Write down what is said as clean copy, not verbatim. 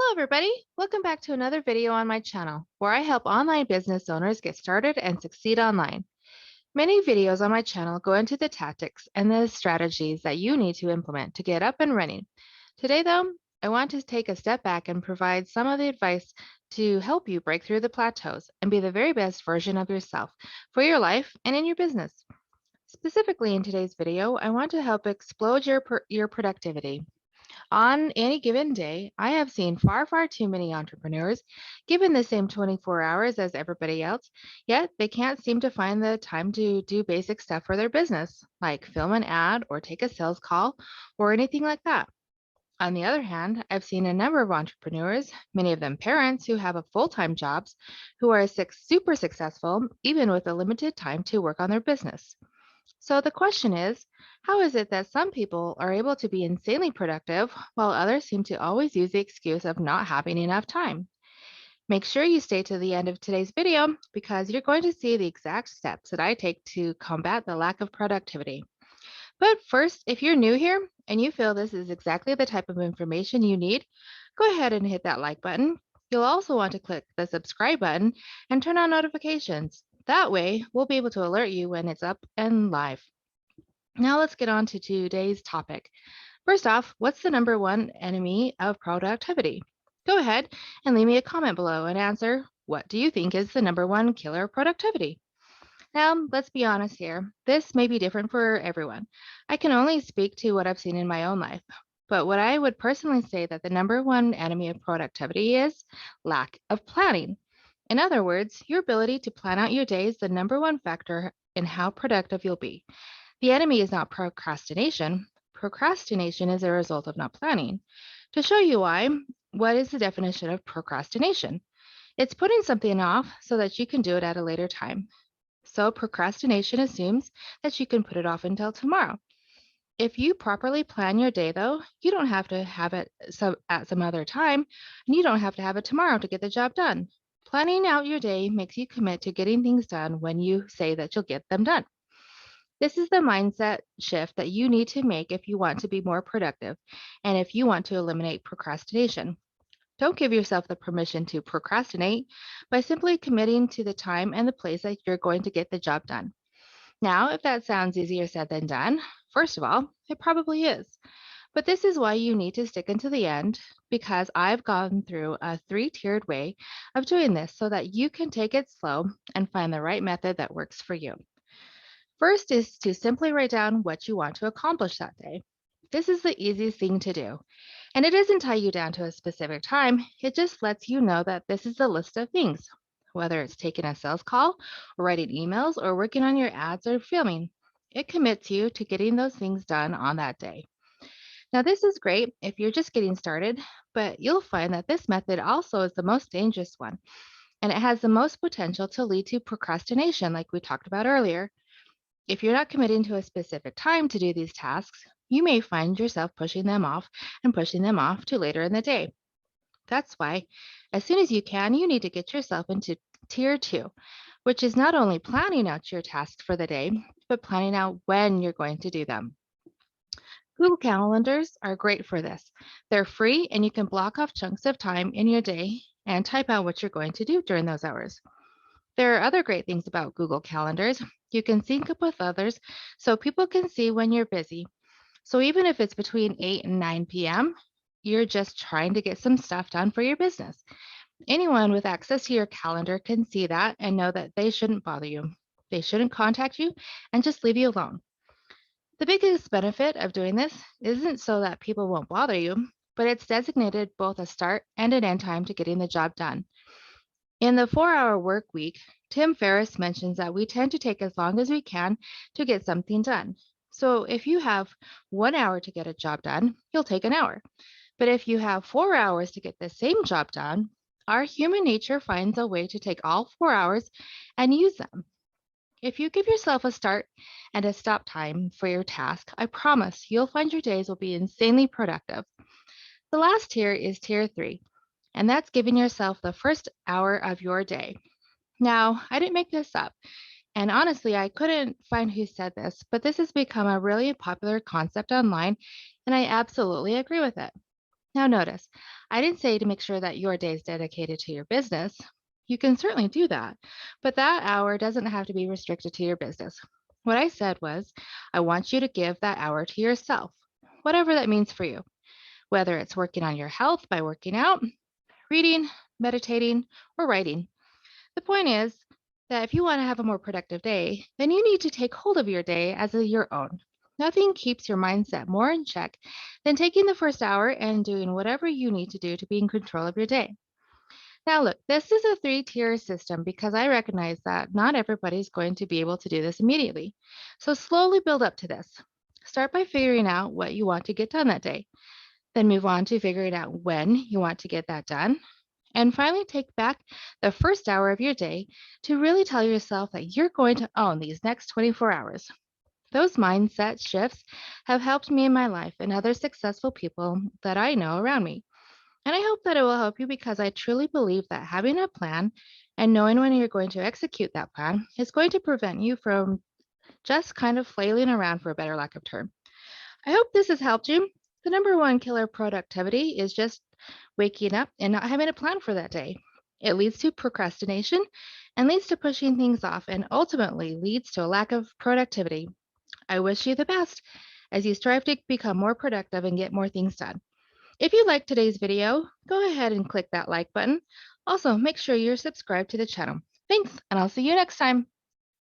Hello, everybody. Welcome back to another video on my channel where I help online business owners get started and succeed online. Many videos on my channel go into the tactics and the strategies that you need to implement to get up and running. Today, though, I want to take a step back and provide some of the advice to help you break through the plateaus and be the very best version of yourself for your life and in your business. Specifically in today's video, I want to help explode your productivity. On any given day, I have seen far too many entrepreneurs given the same 24 hours as everybody else, yet they can't seem to find the time to do basic stuff for their business, like film an ad or take a sales call or anything like that. On the other hand, I've seen a number of entrepreneurs, many of them parents who have a full-time jobs, who are super successful even with a limited time to work on their business. So the question is, how is it that some people are able to be insanely productive while others seem to always use the excuse of not having enough time? Make sure you stay to the end of today's video because you're going to see the exact steps that I take to combat the lack of productivity. But first, if you're new here and you feel this is exactly the type of information you need, go ahead and hit that like button. You'll also want to click the subscribe button and turn on notifications. That way, we'll be able to alert you when it's up and live. Now let's get on to today's topic. First off, what's the number one enemy of productivity? Go ahead and leave me a comment below and answer, what do you think is the number one killer of productivity? Now, let's be honest here. This may be different for everyone. I can only speak to what I've seen in my own life. But what I would personally say that the number one enemy of productivity is lack of planning. In other words, your ability to plan out your day is the number one factor in how productive you'll be. The enemy is not procrastination. Procrastination is a result of not planning. To show you why, what is the definition of procrastination? It's putting something off so that you can do it at a later time. So, procrastination assumes that you can put it off until tomorrow. If you properly plan your day, though, you don't have to have it at some other time, and you don't have to have it tomorrow to get the job done. Planning out your day makes you commit to getting things done when you say that you'll get them done. This is the mindset shift that you need to make if you want to be more productive and if you want to eliminate procrastination. Don't give yourself the permission to procrastinate by simply committing to the time and the place that you're going to get the job done. Now, if that sounds easier said than done, first of all, it probably is. But this is why you need to stick until the end because I've gone through a three-tiered way of doing this so that you can take it slow and find the right method that works for you. First is to simply write down what you want to accomplish that day. This is the easiest thing to do, and it doesn't tie you down to a specific time. It just lets you know that this is the list of things, whether it's taking a sales call, or writing emails, or working on your ads or filming. It commits you to getting those things done on that day. Now, this is great if you're just getting started, but you'll find that this method also is the most dangerous one, and it has the most potential to lead to procrastination, like we talked about earlier. If you're not committing to a specific time to do these tasks, you may find yourself pushing them off and pushing them off to later in the day. That's why, as soon as you can, you need to get yourself into tier two, which is not only planning out your tasks for the day, but planning out when you're going to do them. Google Calendars are great for this. They're free and you can block off chunks of time in your day and type out what you're going to do during those hours. There are other great things about Google Calendars. You can sync up with others so people can see when you're busy. So even if it's between 8 and 9 p.m., you're just trying to get some stuff done for your business. Anyone with access to your calendar can see that and know that they shouldn't bother you. They shouldn't contact you and just leave you alone. The biggest benefit of doing this isn't so that people won't bother you, but it's designated both a start and an end time to getting the job done. In the 4-hour work week, Tim Ferriss mentions that we tend to take as long as we can to get something done. So if you have 1 hour to get a job done, you'll take an hour. But if you have 4 hours to get the same job done, our human nature finds a way to take all 4 hours and use them. If you give yourself a start and a stop time for your task, I promise you'll find your days will be insanely productive. The last tier is tier three, and that's giving yourself the first hour of your day. Now, I didn't make this up, and honestly, I couldn't find who said this, but this has become a really popular concept online, and I absolutely agree with it. Now, notice, I didn't say to make sure that your day is dedicated to your business. You can certainly do that, but that hour doesn't have to be restricted to your business. What I said was, I want you to give that hour to yourself, whatever that means for you, whether it's working on your health by working out, reading, meditating, or writing. The point is that if you want to have a more productive day, then you need to take hold of your day as your own. Nothing keeps your mindset more in check than taking the first hour and doing whatever you need to do to be in control of your day. Now, look, this is a three-tier system because I recognize that not everybody's going to be able to do this immediately. So slowly build up to this. Start by figuring out what you want to get done that day. Then move on to figuring out when you want to get that done. And finally, take back the first hour of your day to really tell yourself that you're going to own these next 24 hours. Those mindset shifts have helped me in my life and other successful people that I know around me. And I hope that it will help you because I truly believe that having a plan and knowing when you're going to execute that plan is going to prevent you from just kind of flailing around, for a better lack of term. I hope this has helped you. The number one killer of productivity is just waking up and not having a plan for that day. It leads to procrastination and leads to pushing things off and ultimately leads to a lack of productivity. I wish you the best as you strive to become more productive and get more things done. If you liked today's video, go ahead and click that like button. Also, make sure you're subscribed to the channel. Thanks, and I'll see you next time.